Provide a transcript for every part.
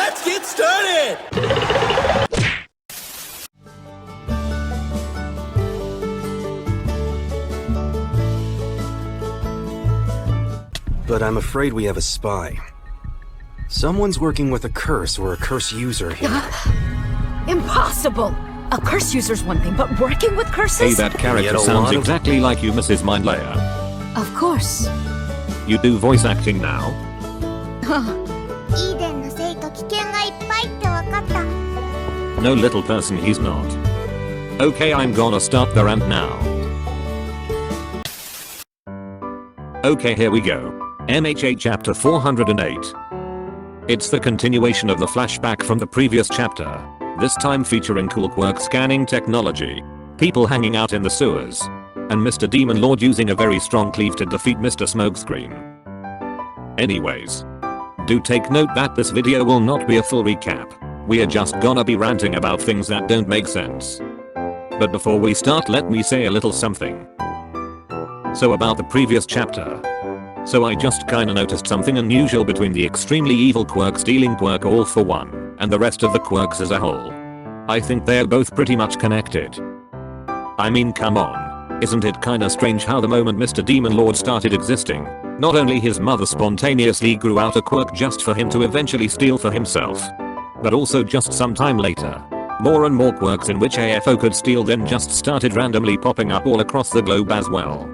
Let's get started! But I'm afraid we have a spy. Someone's working with a curse or a curse user here. Impossible! A curse user's one thing, but working with curses? Hey, that character sounds exactly like you, Mrs. Mindlayer. Of course. You do voice acting now? No, little person, he's not. Okay, I'm gonna start the rant now. Okay, here we go. MHA chapter 408. It's the continuation of the flashback from the previous chapter, this time featuring cool quirk scanning technology, people hanging out in the sewers, and Mr. Demon Lord using a very strong cleave to defeat Mr. Smokescreen. Anyways, do take note that this video will not be a full recap. We are just gonna be ranting about things that don't make sense. But before we start, let me say a little something. So about the previous chapter. So I just kinda noticed something unusual between the extremely evil quirk stealing quirk All for One and the rest of the quirks as a whole. I think they're both pretty much connected. I mean, come on. Isn't it kinda strange how the moment Mr. Demon Lord started existing, not only his mother spontaneously grew out a quirk just for him to eventually steal for himself, but also just some time later, more and more quirks in which AFO could steal then just started randomly popping up all across the globe as well.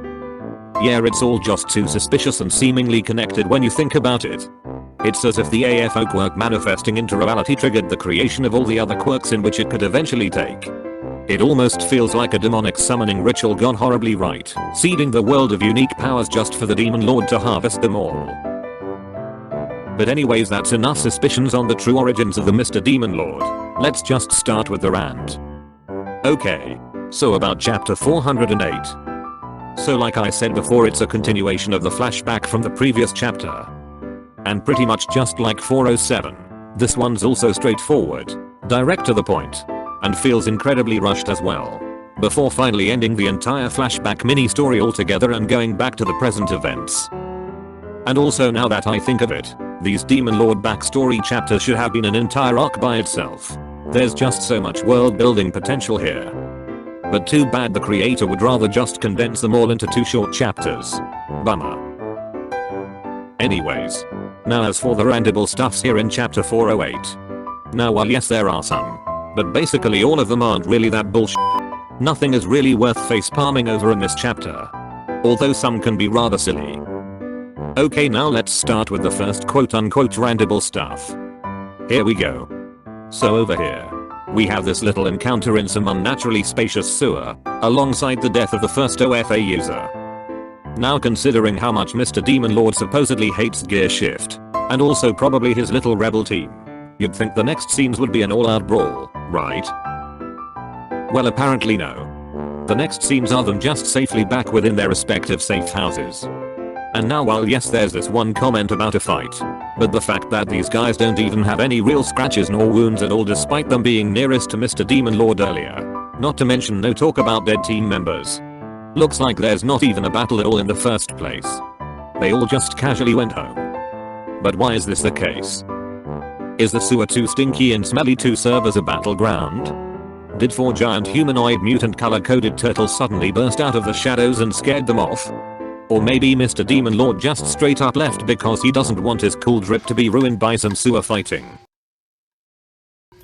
Yeah, it's all just too suspicious and seemingly connected when you think about it. It's as if the AFO quirk manifesting into reality triggered the creation of all the other quirks in which it could eventually take. It almost feels like a demonic summoning ritual gone horribly right, seeding the world of unique powers just for the Demon Lord to harvest them all. But anyways, that's enough suspicions on the true origins of the Mr. Demon Lord. Let's just start with the rant. Okay, so about chapter 408. So like I said before, it's a continuation of the flashback from the previous chapter. And pretty much just like 407, this one's also straightforward, direct to the point, and feels incredibly rushed as well. Before finally ending the entire flashback mini story altogether and going back to the present events. And also, now that I think of it, these Demon Lord backstory chapters should have been an entire arc by itself. There's just so much world building potential here. But too bad the creator would rather just condense them all into 2 short chapters. Bummer. Anyways, now as for the randable stuffs here in chapter 408. Now while yes there are some, but basically all of them aren't really that bullshit. Nothing is really worth facepalming over in this chapter. Although some can be rather silly. Okay, now let's start with the first quote unquote randable stuff. Here we go. So over here, we have this little encounter in some unnaturally spacious sewer, alongside the death of the first OFA user. Now considering how much Mr. Demon Lord supposedly hates Gear Shift, and also probably his little rebel team, you'd think the next scenes would be an all-out brawl, right? Well, apparently no. The next scenes are them just safely back within their respective safe houses. And now while yes there's this one comment about a fight, but the fact that these guys don't even have any real scratches nor wounds at all despite them being nearest to Mr. Demon Lord earlier. Not to mention no talk about dead team members. Looks like there's not even a battle at all in the first place. They all just casually went home. But why is this the case? Is the sewer too stinky and smelly to serve as a battleground? Did 4 giant humanoid mutant color-coded turtles suddenly burst out of the shadows and scared them off? Or maybe Mr. Demon Lord just straight up left because he doesn't want his cool drip to be ruined by some sewer fighting.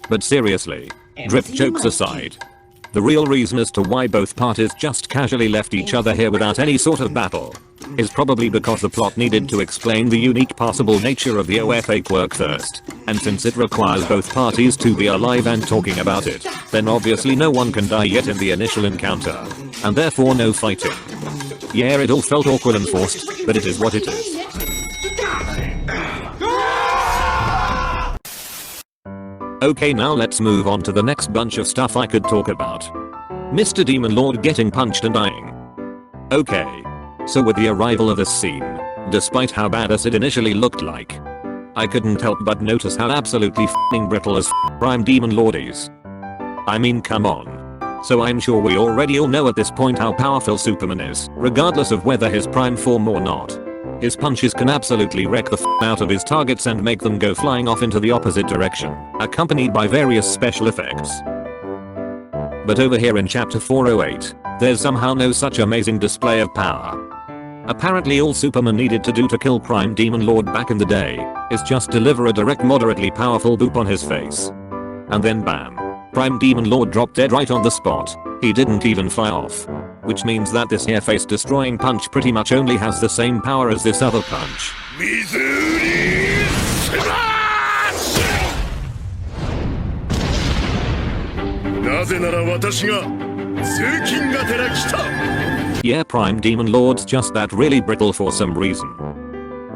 But seriously, drip jokes aside, the real reason as to why both parties just casually left each other here without any sort of battle is probably because the plot needed to explain the unique possible nature of the OFA quirk first, and since it requires both parties to be alive and talking about it, then obviously no one can die yet in the initial encounter, and therefore no fighting. Yeah, it all felt awkward and forced, but it is what it is. Okay, now let's move on to the next bunch of stuff I could talk about. Mr. Demon Lord getting punched and dying. Okay, so with the arrival of this scene, despite how badass it initially looked like, I couldn't help but notice how absolutely f***ing brittle as Prime Demon Lord is. I mean, come on. So I'm sure we already all know at this point how powerful Superman is, regardless of whether his prime form or not. His punches can absolutely wreck the out of his targets and make them go flying off into the opposite direction, accompanied by various special effects. But over here in chapter 408, there's somehow no such amazing display of power. Apparently all Superman needed to do to kill Prime Demon Lord back in the day is just deliver a direct moderately powerful boop on his face. And then bam. Prime Demon Lord dropped dead right on the spot. He didn't even fly off. Which means that this here face destroying punch pretty much only has the same power as this other punch. Yeah, Prime Demon Lord's just that really brittle for some reason.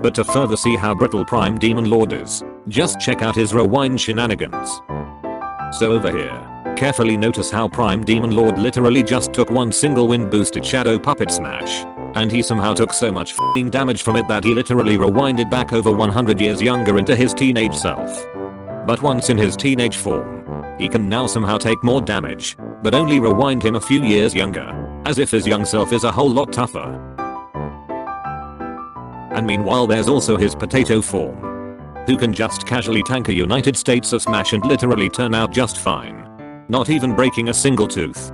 But to further see how brittle Prime Demon Lord is, just check out his rewind shenanigans. So over here, carefully notice how Prime Demon Lord literally just took one single wind boosted shadow puppet smash, and he somehow took so much f***ing damage from it that he literally rewinded back over 100 years younger into his teenage self. But once in his teenage form, he can now somehow take more damage, but only rewind him a few years younger, as if his young self is a whole lot tougher. And meanwhile there's also his potato form, who can just casually tank a United States of Smash and literally turn out just fine. Not even breaking a single tooth.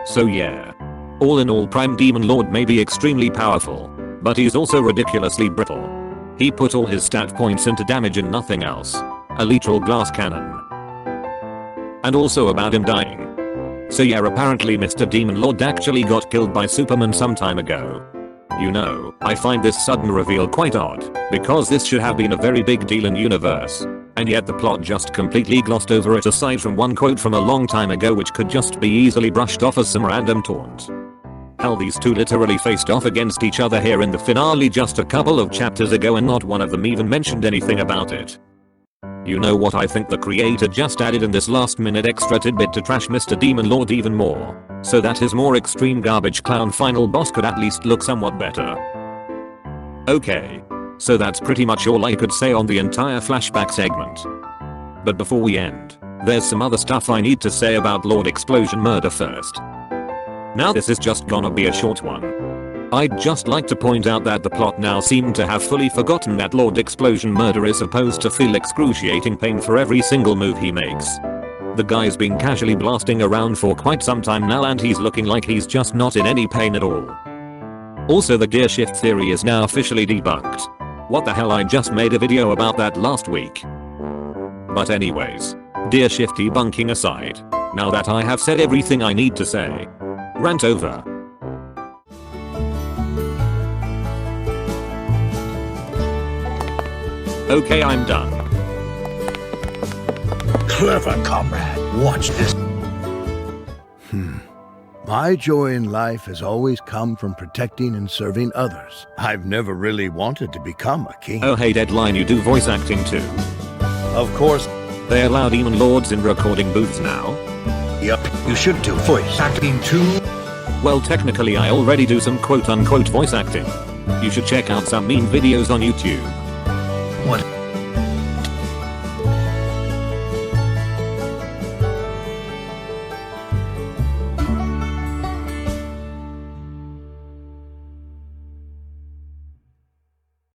So yeah. All in all, Prime Demon Lord may be extremely powerful, but he's also ridiculously brittle. He put all his stat points into damage and nothing else. A literal glass cannon. And also about him dying. So yeah, apparently Mr. Demon Lord actually got killed by Superman some time ago. You know, I find this sudden reveal quite odd, because this should have been a very big deal in universe. And yet the plot just completely glossed over it aside from one quote from a long time ago which could just be easily brushed off as some random taunt. Hell, these two literally faced off against each other here in the finale just a couple of chapters ago and not one of them even mentioned anything about it. You know what, I think the creator just added in this last minute extra tidbit to trash Mr. Demon Lord even more, so that his more extreme garbage clown final boss could at least look somewhat better. Okay. So that's pretty much all I could say on the entire flashback segment. But before we end, there's some other stuff I need to say about Lord Explosion murder first. Now this is just gonna be a short one. I'd just like to point out that the plot now seemed to have fully forgotten that Lord Explosion murder is supposed to feel excruciating pain for every single move he makes. The guy's been casually blasting around for quite some time now and he's looking like he's just not in any pain at all. Also, the gear shift theory is now officially debunked. What the hell, I just made a video about that last week. But anyways, gear shift debunking aside, now that I have said everything I need to say, rant over. Okay, I'm done. Clever, comrade. Watch this. My joy in life has always come from protecting and serving others. I've never really wanted to become a king. Oh hey, Deadline, you do voice acting too. Of course. They allow demon lords in recording booths now? Yup, you should do voice acting too. Well, technically I already do some quote-unquote voice acting. You should check out some meme videos on YouTube.